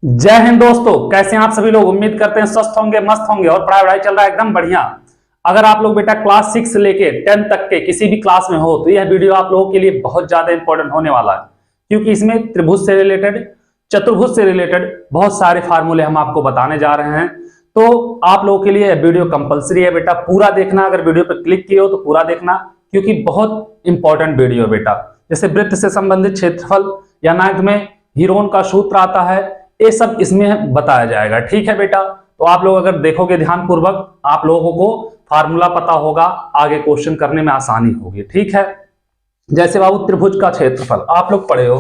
जय हिंद दोस्तों, कैसे हैं आप सभी लोग। उम्मीद करते हैं स्वस्थ होंगे, मस्त होंगे और पढ़ाई चल रहा है एकदम बढ़िया। अगर आप लोग बेटा क्लास 6 से लेके 10 तक के किसी भी क्लास में हो तो यह वीडियो आप लोगों के लिए बहुत ज्यादा इंपॉर्टेंट होने वाला है, क्योंकि इसमें त्रिभुज से रिलेटेड, चतुर्भुज से रिलेटेड बहुत सारे फार्मूले हम आपको बताने जा रहे हैं। तो आप लोगों के लिए यह वीडियो कंपलसरी है बेटा, पूरा देखना। अगर वीडियो पर क्लिक किए हो तो पूरा देखना, क्योंकि बहुत इंपॉर्टेंट वीडियो है बेटा। जैसे वृत्त से संबंधित क्षेत्रफल या 9th में हीरोन का सूत्र आता है, ये सब इसमें बताया जाएगा। ठीक है बेटा, तो आप लोग अगर देखोगे ध्यान पूर्वक, आप लोगों को फार्मूला पता होगा, आगे क्वेश्चन करने में आसानी होगी। ठीक है, जैसे बाबू त्रिभुज का क्षेत्रफल आप लोग पढ़े हो,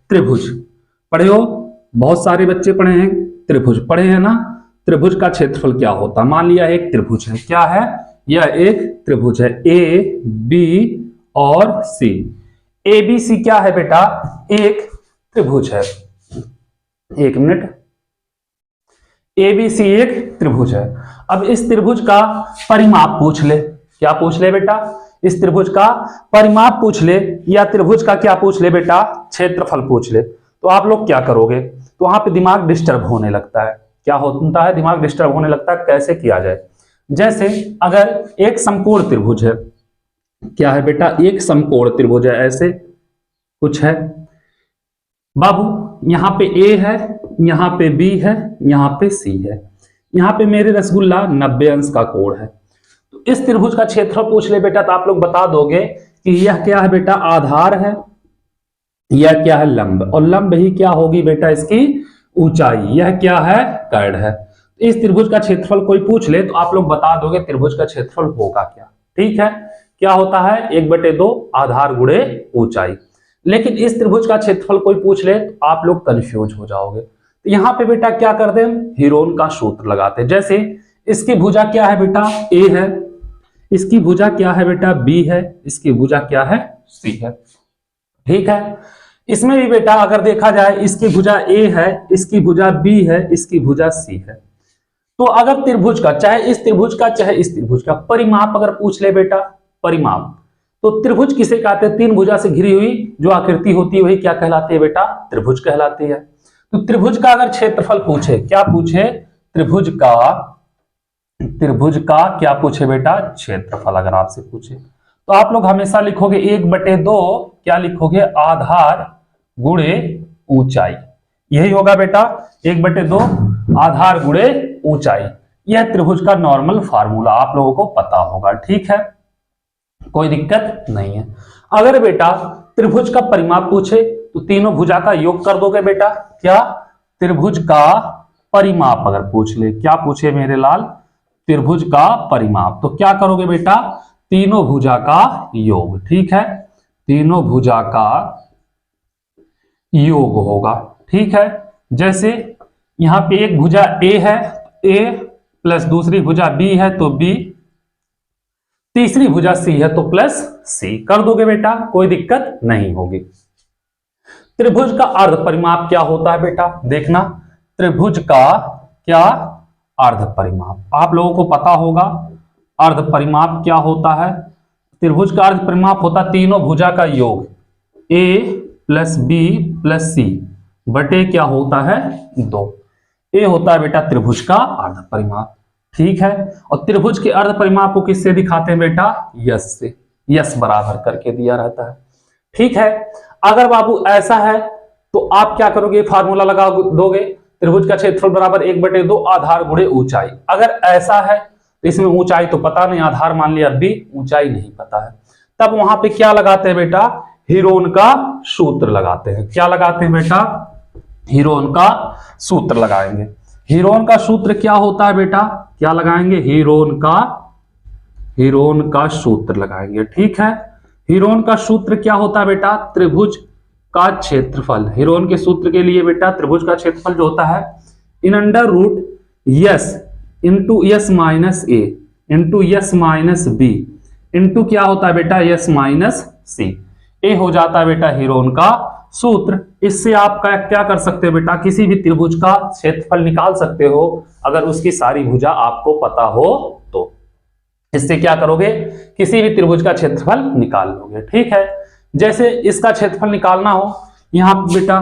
त्रिभुज पढ़े हो, बहुत सारे बच्चे पढ़े हैं, त्रिभुज पढ़े हैं ना। त्रिभुज का क्षेत्रफल क्या होता है? मान लिया एक त्रिभुज है, क्या है? यह एक त्रिभुज है, ए बी और सी। ए बी सी क्या है बेटा? एक त्रिभुज है। एक मिनट, एबीसी एक त्रिभुज है। अब इस त्रिभुज का परिमाप पूछ ले। क्या पूछ ले बेटा? इस त्रिभुज का परिमाप पूछ ले, या त्रिभुज का क्या पूछ ले बेटा? क्षेत्रफल पूछ ले। तो आप लोग क्या करोगे? तो वहां पे दिमाग डिस्टर्ब होने लगता है। क्या होता है? दिमाग डिस्टर्ब होने लगता है। कैसे किया जाए? जैसे अगर एक समकोण त्रिभुज है, क्या है बेटा? एक समकोण त्रिभुज है, ऐसे कुछ है बाबू। यहां पे ए है, यहां पे बी है, यहां पे सी है, यहां पे मेरे रसगुल्ला 90 अंश का कोण है। तो इस त्रिभुज का क्षेत्रफल पूछ ले बेटा, तो आप लोग बता दोगे कि यह क्या है बेटा? आधार है। यह क्या है? लंब। और लंब ही क्या होगी बेटा? इसकी ऊंचाई। यह क्या है? कर्ण है। तो इस त्रिभुज का क्षेत्रफल कोई पूछ ले तो आप लोग बता दोगे त्रिभुज का क्षेत्रफल होगा क्या। ठीक है, क्या होता है? 1/2 आधार गुणे ऊंचाई। लेकिन इस त्रिभुज का क्षेत्रफल कोई पूछ ले तो आप लोग कंफ्यूज हो जाओगे। तो यहां पे बेटा क्या करते हैं? हीरोन का सूत्र लगाते हैं। जैसे इसकी भुजा क्या है बेटा? ए है। इसकी भुजा क्या है बेटा? बी है। इसकी भुजा क्या है? सी है। ठीक है, इसमें भी बेटा अगर देखा जाए, इसकी भुजा ए है, इसकी भुजा बी है, इसकी भुजा सी है। तो अगर त्रिभुज का, चाहे इस त्रिभुज का चाहे इस त्रिभुज का परिमाप अगर पूछ ले बेटा, परिमाप, तो त्रिभुज किसे कहते हैं? 3 भुजा से घिरी हुई जो आकृति होती है वही क्या कहलाती है बेटा? त्रिभुज कहलाती है। तो त्रिभुज का अगर क्षेत्रफल पूछे, क्या पूछे? त्रिभुज का क्या पूछे बेटा? क्षेत्रफल अगर आपसे पूछे तो आप लोग हमेशा लिखोगे 1/2, क्या लिखोगे? आधार गुणे ऊंचाई। यही होगा बेटा, 1/2 आधार गुणे ऊंचाई। यह त्रिभुज का नॉर्मल फार्मूला आप लोगों को पता होगा। ठीक है, कोई दिक्कत नहीं है। अगर बेटा त्रिभुज का परिमाप पूछे तो तीनों भुजा का योग कर दोगे बेटा। क्या? त्रिभुज का परिमाप अगर पूछ ले, क्या पूछे मेरे लाल? त्रिभुज का परिमाप, तो क्या करोगे बेटा? तीनों भुजा का योग। ठीक है, तीनों भुजा का योग होगा। ठीक है, जैसे यहां पे एक भुजा ए है, ए प्लस दूसरी भुजा बी है तो बी, तीसरी भुजा सी है तो प्लस सी कर दोगे बेटा, कोई दिक्कत नहीं होगी। त्रिभुज का अर्ध परिमाप क्या होता है बेटा? देखना, त्रिभुज का क्या अर्ध परिमाप आप लोगों को पता होगा। अर्ध परिमाप क्या होता है? त्रिभुज का अर्ध परिमाप होता है तीनों भुजा का योग, ए प्लस बी प्लस सी बटे क्या होता है? 2। ये होता है बेटा त्रिभुज का अर्ध परिमाप। ठीक है, और त्रिभुज के अर्ध परिमाप को किससे दिखाते हैं बेटा? यस से। यस बराबर करके दिया रहता है। ठीक है, अगर बाबू ऐसा है तो आप क्या करोगे? फार्मूला लगा दोगे, त्रिभुज का क्षेत्रफल बराबर 1/2 आधार गुणे ऊंचाई। अगर ऐसा है तो इसमें ऊंचाई तो पता नहीं, आधार मान लिया बी, ऊंचाई नहीं पता है, तब वहां पे क्या लगाते हैं बेटा? हीरोन का सूत्र लगाते हैं। क्या लगाते हैं बेटा? हीरोन का सूत्र लगाएंगे। हीरोन का सूत्र क्या होता है बेटा? क्या लगाएंगे? हीरोन का सूत्र लगाएंगे। ठीक है, हीरोन का सूत्र क्या होता है बेटा? त्रिभुज का क्षेत्रफल। हीरोन के सूत्र के लिए बेटा त्रिभुज का क्षेत्रफल जो होता है, इन under root s into s minus a into s minus b into क्या होता है बेटा? यस माइनस सी। ए हो जाता है बेटा हीरोन का सूत्र। इससे आप क्या कर सकते हो बेटा? किसी भी त्रिभुज का क्षेत्रफल निकाल सकते हो, अगर उसकी सारी भुजा आपको पता हो तो। इससे क्या करोगे? किसी भी त्रिभुज का क्षेत्रफल निकाल लोगे। ठीक है, जैसे इसका क्षेत्रफल निकालना हो, यहां बेटा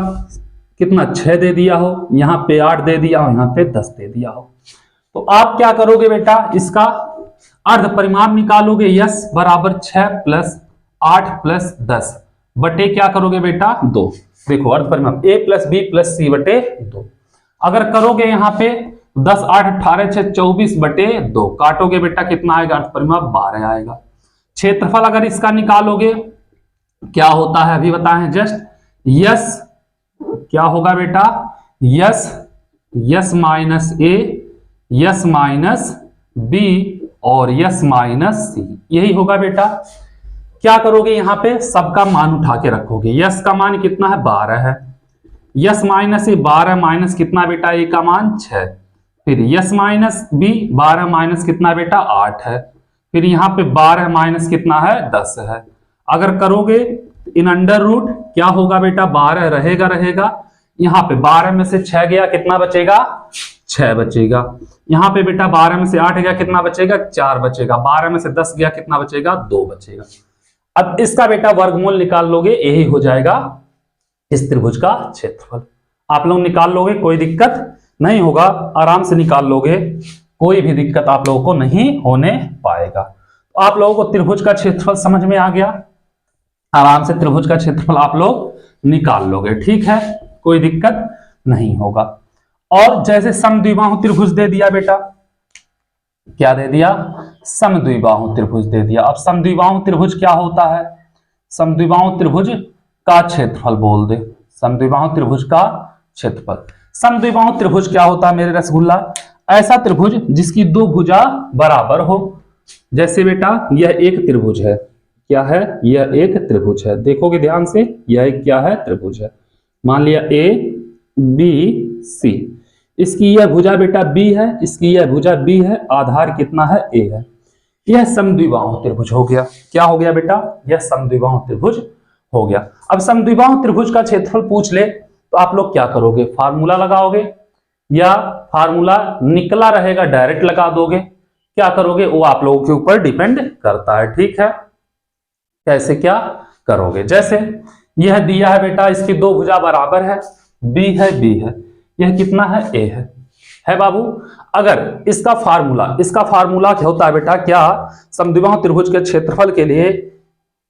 कितना 6 दे दिया हो, यहाँ पे 8 दे दिया हो, यहाँ पे 10 दे दिया हो, तो आप क्या करोगे बेटा, इसका अर्ध परिमाण निकालोगे। यस बराबर 6 प्लस 8 प्लस 10 बटे क्या करोगे बेटा 2। देखो अर्ध परिमाण a प्लस बी प्लस सी बटे 2। अगर करोगे यहाँ पे 10 8 18 6 24 बटे 2 काटोगे बेटा कितना आएगा, अर्ध परिमाण 12 आएगा। क्षेत्रफल अगर इसका निकालोगे क्या होता है अभी बताएं जस्ट। यस क्या होगा बेटा, यस माइनस ए, यस माइनस बी और यस माइनस सी, यही होगा बेटा। क्या करोगे यहाँ पे सबका मान उठा के रखोगे। यस का मान कितना है 12 है, यस माइनस ए 12 माइनस कितना बेटा ए का मान 6, फिर यस माइनस बी 12 माइनस कितना बेटा 8 है, फिर यहाँ पे 12 माइनस कितना है 10 है। अगर करोगे इन अंडर रूट क्या होगा बेटा 12 रहेगा, यहाँ पे 12 में से 6 गया कितना बचेगा 6 बचेगा, यहाँ पे बेटा 12 में से 8 गया कितना बचेगा 4 बचेगा, 12 में से 10 गया कितना बचेगा 2 बचेगा। अब इसका बेटा वर्गमूल निकाल लोगे, यही हो जाएगा इस त्रिभुज का क्षेत्रफल। आप लोग निकाल लोगे, कोई दिक्कत नहीं होगा, आराम से निकाल लोगे, कोई भी दिक्कत आप लोगों को नहीं होने पाएगा। तो आप लोगों को त्रिभुज का क्षेत्रफल समझ में आ गया, आराम से त्रिभुज का क्षेत्रफल आप लोग निकाल लोगे, ठीक है, कोई दिक्कत नहीं होगा। और जैसे समद्विबाहु त्रिभुज दे दिया बेटा, क्या दे दिया समद्विबाहु त्रिभुज दे दिया। अब समद्विबाहु त्रिभुज क्या होता है, समद्विबाहु त्रिभुज का क्षेत्रफल बोल दे, समद्विबाहु त्रिभुज का क्षेत्रफल। समद्विबाहु त्रिभुज क्या होता है मेरे रसगुल्ला, ऐसा त्रिभुज जिसकी दो भुजा बराबर हो। जैसे बेटा यह एक त्रिभुज है, क्या है यह एक त्रिभुज है, देखोगे ध्यान से यह एक क्या है त्रिभुज है, मान लिया ए बी सी, इसकी यह भुजा बेटा b है, इसकी यह भुजा b है, आधार कितना है a है, यह समद्विबाहु त्रिभुज हो गया। क्या हो गया बेटा, यह समद्विबाहु त्रिभुज हो गया। अब समद्विबाहु त्रिभुज का क्षेत्रफल पूछ ले तो आप लोग क्या करोगे, फार्मूला लगाओगे या फार्मूला निकला रहेगा डायरेक्ट लगा दोगे, क्या करोगे वो आप लोगों के ऊपर डिपेंड करता है, ठीक है। कैसे क्या करोगे, जैसे यह दिया है बेटा, इसकी दो भुजा बराबर है, b है यह कितना है a है बाबू। अगर इसका फार्मूला क्या होता है बेटा, क्या समद्विबाहु त्रिभुज के क्षेत्रफल के लिए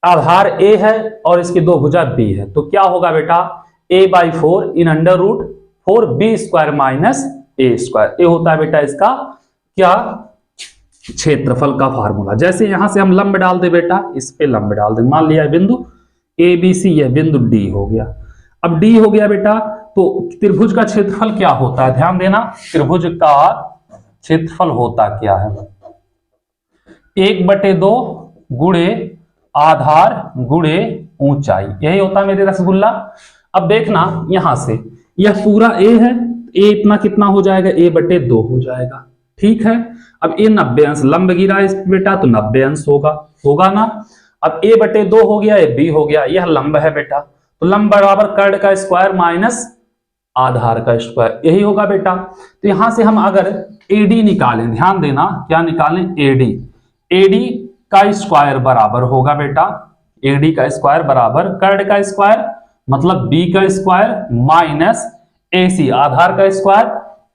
आधार a है और इसकी दो भुजा b है, तो क्या होगा बेटा a/4 इन under root 4b² minus a², ये होता है बेटा इसका क्या क्षेत्रफल का फार्मूला। जैसे यहां से हम लंब डाल दे बेटा, इस पे लंब डाल दे, मान लिया बिंदु ABC, यह बिंदु D हो गया। अब D हो गया बेटा, तो त्रिभुज का क्षेत्रफल क्या होता है, ध्यान देना, त्रिभुज का क्षेत्रफल होता क्या है, 1/2 गुणे आधार गुणे ऊंचाई, यही होता है मेरे रसगुल्ला। अब देखना यहां से यह पूरा a है, a इतना कितना हो जाएगा, a/2 हो जाएगा, ठीक है। अब ये 90 अंश लंब गिरा इस बेटा, तो 90 अंश होगा ना। अब a/2 हो गया, ये b हो गया, यह लंब है बेटा, तो लंब बराबर कर्ण का स्क्वायर माइनस आधार का स्क्वायर, यही होगा बेटा। तो यहां से हम अगर AD निकालें, ध्यान देना क्या निकालें, AD का स्क्वायर बराबर होगा बेटा, AD का स्क्वायर बराबर कर्ण का स्क्वायर मतलब b का स्क्वायर माइनस AC आधार का स्क्वायर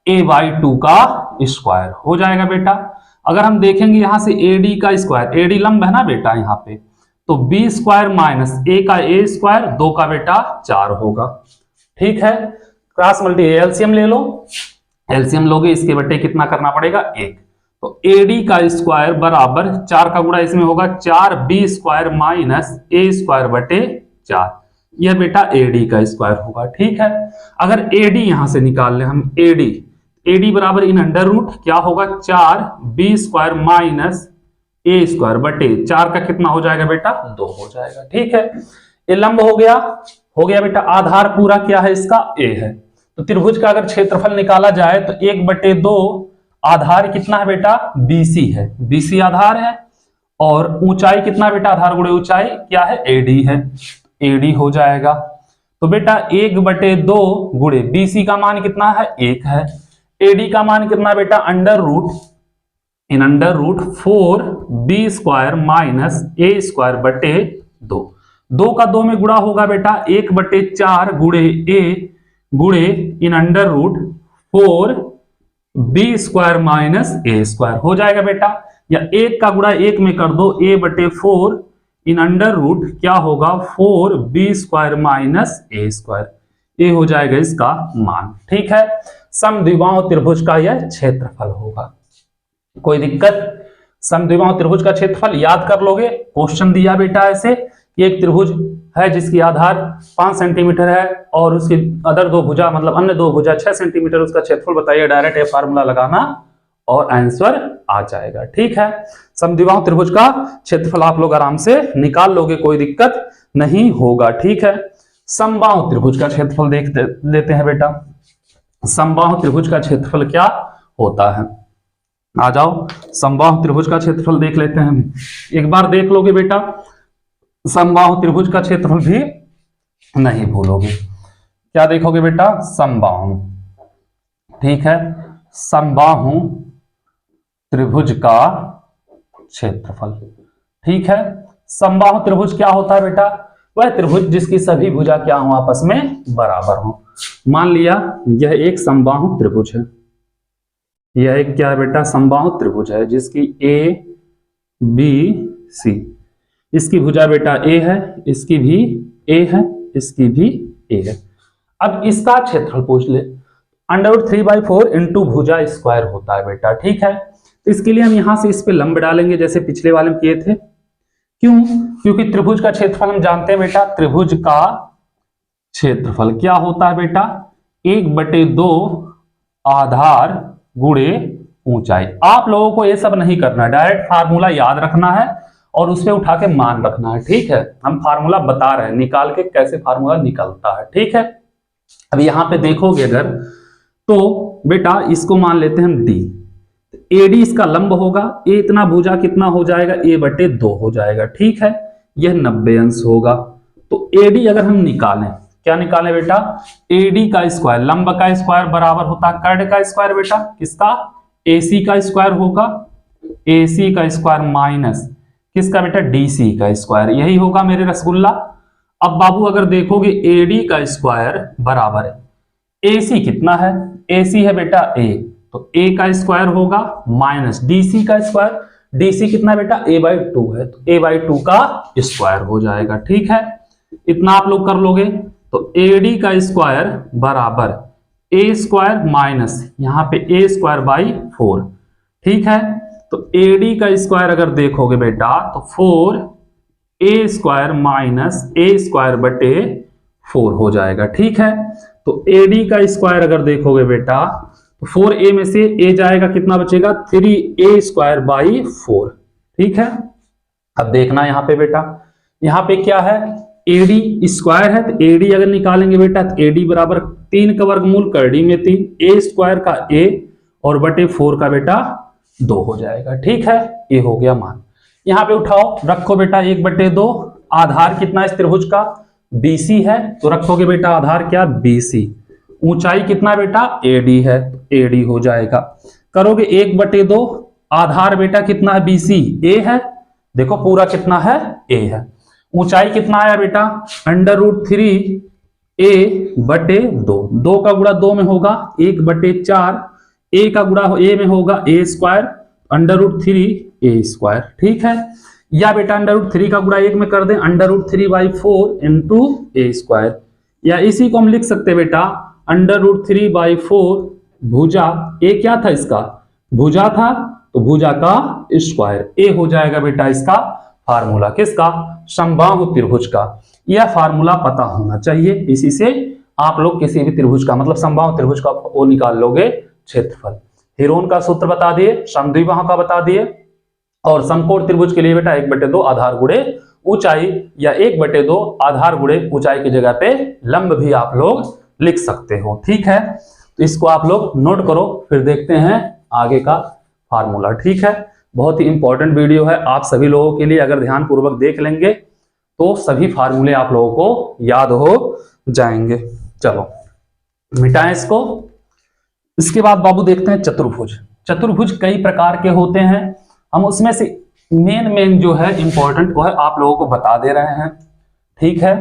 a/2 का स्क्वायर हो जाएगा बेटा। अगर हम देखेंगे यहां से AD का स्क्वायर, AD लंब है ना बेटा यहाँ पे, तो b² माइनस a का a², 2 का बेटा 4 होगा, ठीक है। क्रॉस मल्टी एलसीएम ले लो, एलसीएम लोगे इसके बटे कितना करना पड़ेगा 1, तो AD का स्क्वायर बराबर 4 का गुणा इसमें होगा 4b² माइनस a² बटे 4, यह बेटा AD का स्क्वायर होगा, ठीक है। अगर AD यहां से निकाल ले हम, AD बराबर इन अंडर रूट क्या होगा 4b² माइनस a² बटे 4 का कितना हो जाएगा बेटा 2 हो जाएगा, ठीक है। ये लंब हो गया बेटा, आधार पूरा क्या है इसका a है, तो त्रिभुज का अगर क्षेत्रफल निकाला जाए तो 1/2 आधार कितना है बेटा BC है, BC आधार है, और ऊंचाई कितना बेटा आधार गुणे ऊंचाई क्या है AD है, AD हो जाएगा। तो बेटा 1/2 गुणे BC का मान कितना है 1 है, AD का मान कितना बेटा under root 4b² minus a² बटे 2, 2 का 2 में गुणा होगा बेटा 1/4 गुणे a गुणे इन under root 4b² minus a² हो जाएगा बेटा, या एक का गुणा एक में कर दो, a/4 इन अंडर रूट क्या होगा 4b² माइनस a², ये हो जाएगा इसका मान। ठीक है, समद्विबाहु त्रिभुज का यह क्षेत्रफल होगा। कोई दिक्कत? समद्विबाहु त्रिभुज का क्षेत्रफल याद कर लोगे, क्वेश्चन दिया बेटा ऐसे कि एक त्रिभुज है जिसकी आधार 5 सेंटीमीटर है और उसकी अदर दो भुजा मतलब अन्य दो भुजा 6 सेंटीमीटर, उसका क्षेत्रफल बताइए। डायरेक्ट ये फार्मूला लगाना और आंसर आ जाएगा। ठीक है, समद्विबाहु त्रिभुज का क्षेत्रफल आप लोग आराम से निकाल लोगे, कोई दिक्कत नहीं होगा। ठीक है, समबाहु त्रिभुज का क्षेत्रफल देख लेते हैं बेटा। समबाहु त्रिभुज का क्षेत्रफल क्या होता है, आ जाओ समबाहु त्रिभुज का क्षेत्रफल देख लेते हैं। एक बार देख लोगे बेटा, समबाहु त्रिभुज का क्षेत्रफल भी नहीं भूलोगे। क्या देखोगे बेटा? समबाहु। ठीक है, समबाहु त्रिभुज का क्षेत्रफल। ठीक है, समबाहु त्रिभुज क्या होता है बेटा? वह त्रिभुज जिसकी सभी भुजा क्या हो आपस में बराबर हो। मान लिया यह एक समबाहु त्रिभुज है, यह एक क्या है बेटा? समबाहु त्रिभुज है जिसकी ए बी सी, इसकी भुजा बेटा ए है, इसकी भी ए है, इसकी भी ए है। अब इसका क्षेत्रफल पूछ ले, √3/4 इंटू भुजा स्क्वायर होता है बेटा। ठीक है, तो इसके लिए हम यहां से इस पे लंब डालेंगे जैसे पिछले वाले में किए थे। क्यों? क्योंकि त्रिभुज का क्षेत्रफल हम जानते हैं बेटा, त्रिभुज का क्षेत्रफल क्या होता है बेटा? 1/2 आधार गुणे ऊंचाई। आप लोगों को ये सब नहीं करना है, डायरेक्ट फार्मूला याद रखना है और उस पर उठा के मान रखना है। ठीक है, हम फार्मूला बता रहे हैं निकाल के कैसे फार्मूला निकलता है। ठीक है, अब यहां पे देखोगे अगर तो बेटा इसको मान लेते हैं हम डी, AD इसका लंब होगा, ए इतना भुजा कितना हो जाएगा? a/2 हो जाएगा। ठीक है, यह 90 अंश होगा। तो AD अगर हम निकालें, क्या निकालें बेटा? AD का स्क्वायर, लंब का स्क्वायर बराबर होता है कर्ण का स्क्वायर बेटा, किसका? AC का स्क्वायर होगा, AC का स्क्वायर माइनस किसका बेटा? DC का स्क्वायर, यही होगा मेरे रसगुल्ला। अब बाबू अगर देखोगे AD का स्क्वायर बराबर है AC कितना है? AC है बेटा A, तो A का स्क्वायर होगा माइनस DC का स्क्वायर, DC कितना बेटा? a/2 है, तो a/2 का स्क्वायर हो जाएगा। ठीक है, इतना आप लोग कर लोगे तो AD का स्क्वायर बराबर a² माइनस यहाँ पे a²/4। ठीक है, तो AD का स्क्वायर अगर देखोगे बेटा तो 4a² माइनस a²/4 हो जाएगा। ठीक है, तो AD का स्क्वायर अगर देखोगे बेटा तो 4a में से a जाएगा, कितना बचेगा? 3a²/4। ठीक है, अब देखना यहां पे बेटा, यहां पे क्या है? AD स्क्वायर है, तो AD अगर निकालेंगे बेटा तो AD बराबर 3 का वर्गमूल कर डी में 3, a² का a और बटे 4 का बेटा 2 हो जाएगा। ठीक है, ये हो गया मान। यहां पे उठाओ रखो बेटा 1/2, आधार कितना इस त्रिभुज का? BC है, तो रखोगे बेटा आधार क्या? BC। ऊंचाई कितना बेटा? AD है, तो AD हो जाएगा। करोगे 1/2, आधार बेटा कितना है? BC, A है, देखो पूरा कितना है? A है। ऊंचाई कितना आया बेटा? √3a/2, 2 का गुणा 2 में होगा 1/4, a का गुणा a में होगा a², √3a²। ठीक है, या बेटा √3 का गुणा 1 में कर दें, √3/4 इंटू a², या इसी को हम लिख सकते बेटा √3/4 भुजा a क्या था? इसका भुजा था, तो भुजा का स्क्वायर, a हो जाएगा बेटा इसका फार्मूला, किसका? समबाहु त्रिभुज का। यह फार्मूला पता होना चाहिए, इसी से आप लोग किसी भी त्रिभुज का मतलब समबाहु त्रिभुज का वो निकाल लोगे क्षेत्रफल। हेरोन का सूत्र बता दिए, समद्विबाहु का बता दिए, और समकोण त्रिभुज के लिए बेटा 1/2 आधार गुणे ऊंचाई, या 1/2 आधार गुणे ऊंचाई की जगह पे लंब भी आप लोग लिख सकते हो। ठीक है, तो इसको आप लोग नोट करो, फिर देखते हैं आगे का फार्मूला। ठीक है, बहुत ही इंपॉर्टेंट वीडियो है आप सभी लोगों के लिए, अगर ध्यान पूर्वक देख लेंगे तो सभी फार्मूले आप लोगों को याद हो जाएंगे। चलो मिटाएं इसको। इसके बाद बाबू देखते हैं चतुर्भुज। चतुर्भुज कई प्रकार के होते हैं, हम उसमें से मेन जो है इंपॉर्टेंट वो है आप लोगों को बता दे रहे हैं। ठीक है,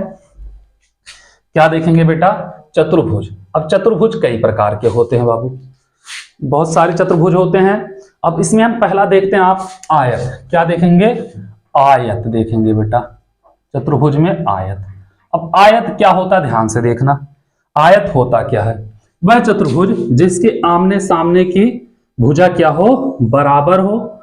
क्या देखेंगे बेटा? चतुर्भुज। अब चतुर्भुज कई प्रकार के होते हैं बाबू, बहुत सारे चतुर्भुज होते हैं। अब इसमें हम पहला देखते हैं आप आयत। क्या देखेंगे? आयत देखेंगे बेटा, चतुर्भुज में आयत। अब आयत क्या होता है ध्यान से देखना। आयत होता क्या है? वह चतुर्भुज जिसके आमने सामने की भुजा क्या हो? बराबर हो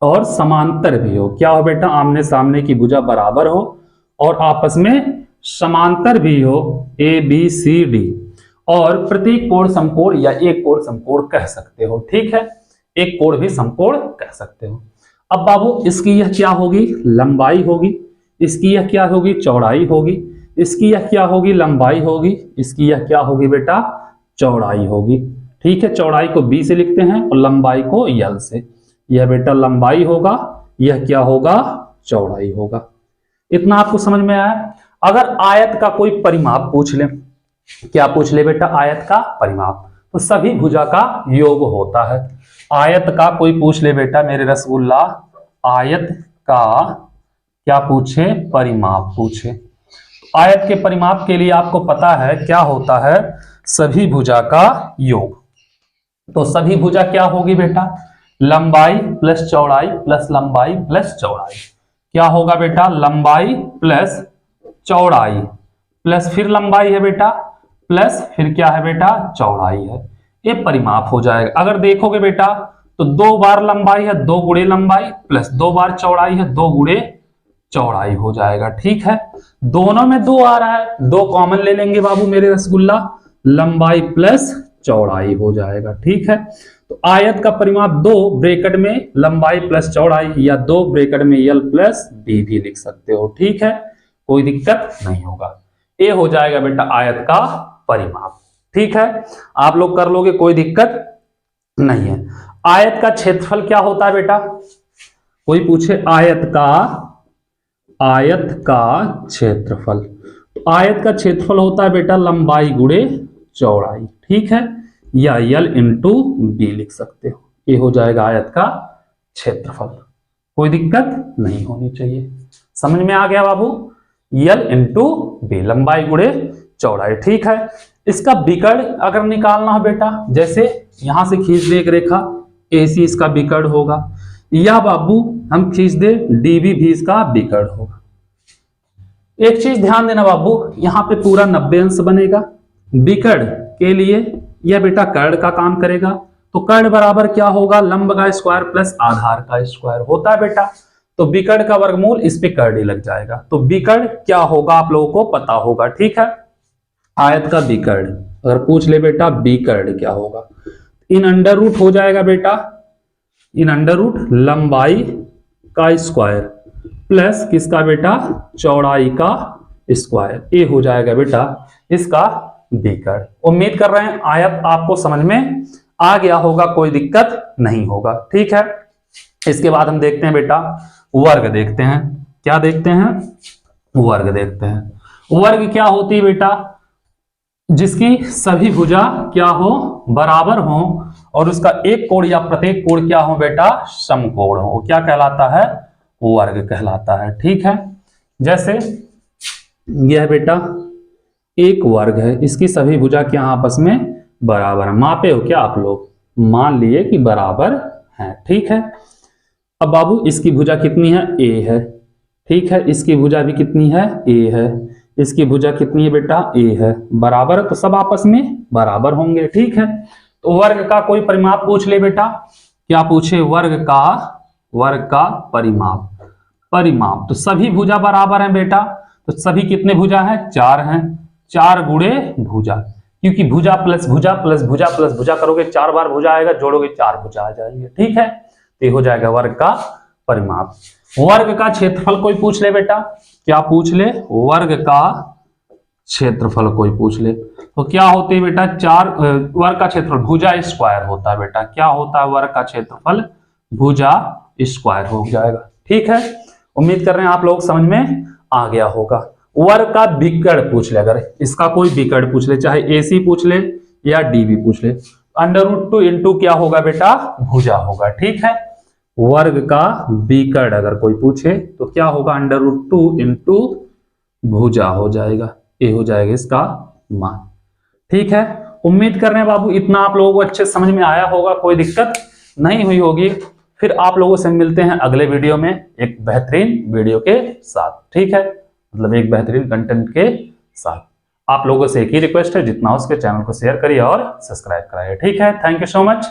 और समांतर भी हो। क्या हो बेटा? आमने सामने की भुजा बराबर हो और आपस में समांतर भी हो, ए बी सी डी, और प्रतीक कोण समकोण या एक कोण समकोण कह सकते हो। ठीक है, एक कोण भी समकोण कह सकते हो। अब बाबू इसकी यह क्या होगी? लंबाई होगी। इसकी यह क्या होगी? चौड़ाई होगी। इसकी यह क्या होगी? लंबाई होगी। इसकी यह क्या होगी बेटा? चौड़ाई होगी। ठीक है, चौड़ाई को बी से लिखते हैं और लंबाई को यल से। यह बेटा लंबाई होगा, यह क्या होगा? चौड़ाई होगा। इतना आपको समझ में आया? अगर आयत का कोई परिमाप पूछ ले, क्या पूछ ले बेटा? आयत का परिमाप, तो सभी भुजा का योग होता है। आयत का कोई पूछ ले बेटा मेरे रसगुल्ला, आयत का क्या पूछे? परिमाप पूछे। आयत के परिमाप के लिए आपको पता है क्या होता है? सभी भुजा का योग। तो सभी भुजा क्या होगी बेटा? लंबाई प्लस चौड़ाई प्लस लंबाई प्लस चौड़ाई। क्या होगा बेटा? लंबाई प्लस चौड़ाई प्लस फिर लंबाई है बेटा, प्लस फिर क्या है बेटा? चौड़ाई है। ये परिमाप हो जाएगा। अगर देखोगे बेटा तो 2 बार लंबाई है, 2 गुणे लंबाई, प्लस 2 बार चौड़ाई है, 2 गुणे चौड़ाई हो जाएगा। ठीक है, दोनों में 2 आ रहा है, 2 कॉमन ले लेंगे बाबू मेरे रसगुल्ला, लंबाई प्लस चौड़ाई हो जाएगा। ठीक है, तो आयत का परिमाप 2 ब्रैकेट में लंबाई प्लस चौड़ाई, या 2 ब्रैकेट में यल प्लस डी भी लिख सकते हो। ठीक है, कोई दिक्कत नहीं होगा। ये हो जाएगा बेटा आयत का परिमाप। ठीक है, आप लोग कर लोगे, कोई दिक्कत नहीं है। आयत का क्षेत्रफल क्या होता है बेटा? कोई पूछे आयत का क्षेत्रफल, तो आयत का क्षेत्रफल होता है बेटा लंबाई गुणे चौड़ाई। ठीक है, या यल इंटू बी लिख सकते हो। ये हो जाएगा आयत का क्षेत्रफल। कोई दिक्कत नहीं होनी चाहिए। समझ में आ गया बाबू? यल इंटू बी, लंबाई गुणे चौड़ाई। ठीक है, इसका विकर्ण अगर निकालना हो बेटा, जैसे यहां से खींच दे एक रेखा, एसी इसका विकर्ण होगा, या बाबू हम खींच दे डीबी भी इसका विकर्ण होगा। एक चीज ध्यान देना बाबू, यहां पे पूरा 90 अंश बनेगा। विकर्ण के लिए यह बेटा कर्ण का काम करेगा, तो कर्ण बराबर क्या होगा? लंब का स्क्वायर प्लस आधार का स्क्वायर होता है बेटा। तो विकर्ण का वर्गमूल इस पे कर्ण ही लग जाएगा। तो विकर्ण क्या होगा आप लोगों को पता होगा। ठीक है, आयत का विकर्ण अगर पूछ ले बेटा, विकर्ण क्या होगा? इन अंडर रूट हो जाएगा बेटा, इन अंडर रूट लंबाई का स्क्वायर प्लस किसका बेटा? चौड़ाई का स्क्वायर। ये हो जाएगा बेटा इसका विकर्ण। उम्मीद कर रहे हैं आयत आपको समझ में आ गया होगा, कोई दिक्कत नहीं होगा। ठीक है, इसके बाद हम देखते हैं बेटा वर्ग देखते हैं। क्या देखते हैं? वर्ग देखते हैं। वर्ग क्या होती है बेटा? जिसकी सभी भुजा क्या हो? बराबर हो और उसका एक कोण या प्रत्येक कोण क्या हो बेटा? समकोण हो। क्या कहलाता है? वर्ग कहलाता है। ठीक है, जैसे यह बेटा एक वर्ग है, इसकी सभी भुजा क्या आपस में बराबर है। मापे हो क्या आप लोग? मान लिए कि बराबर है। ठीक है, अब बाबू इसकी भुजा कितनी है? ए है। ठीक है, इसकी भुजा भी कितनी है? ए है। इसकी भुजा कितनी है बेटा? ए है। बराबर है तो सब आपस में बराबर होंगे। ठीक है, तो वर्ग का कोई परिमाप पूछ ले बेटा। क्या पूछे? वर्ग का परिमाप। तो सभी भुजा बराबर हैं बेटा, तो सभी कितने भुजा हैं? 4 हैं। 4 गुणे भुजा, क्योंकि भुजा प्लस भुजा प्लस भुजा प्लस भुजा करोगे 4 बार भुजा आएगा, जोड़ोगे 4 भुजा आ जाएंगे। ठीक है, तो हो जाएगा वर्ग का परिमाप। वर्ग का क्षेत्रफल कोई पूछ ले बेटा। क्या पूछ ले? वर्ग का क्षेत्रफल कोई पूछ ले, तो क्या होते हैं बेटा? 4 वर्ग का क्षेत्रफल भुजा स्क्वायर होता है बेटा। क्या होता है वर्ग का क्षेत्रफल? भुजा स्क्वायर हो जाएगा। ठीक है, उम्मीद कर रहे हैं आप लोग समझ में आ गया होगा। वर्ग का विकर्ण पूछ ले, अगर इसका कोई विकर्ण पूछ ले, चाहे एसी पूछ ले या डीबी पूछ ले, √2 इंटू क्या होगा बेटा? भुजा होगा। ठीक है, वर्ग का विकर्ण अगर कोई पूछे तो क्या होगा? √2 इंटू भुजा हो जाएगा। ये हो जाएगा इसका मान। ठीक है, उम्मीद कर रहे हैं बाबू इतना आप लोगों को अच्छे समझ में आया होगा, कोई दिक्कत नहीं हुई होगी। फिर आप लोगों से मिलते हैं अगले वीडियो में एक बेहतरीन वीडियो के साथ, ठीक है, मतलब एक बेहतरीन कंटेंट के साथ। आप लोगों से एक ही रिक्वेस्ट है, जितना हो सके चैनल को शेयर करिए और सब्सक्राइब कराइए, ठीक है। Thank you so much.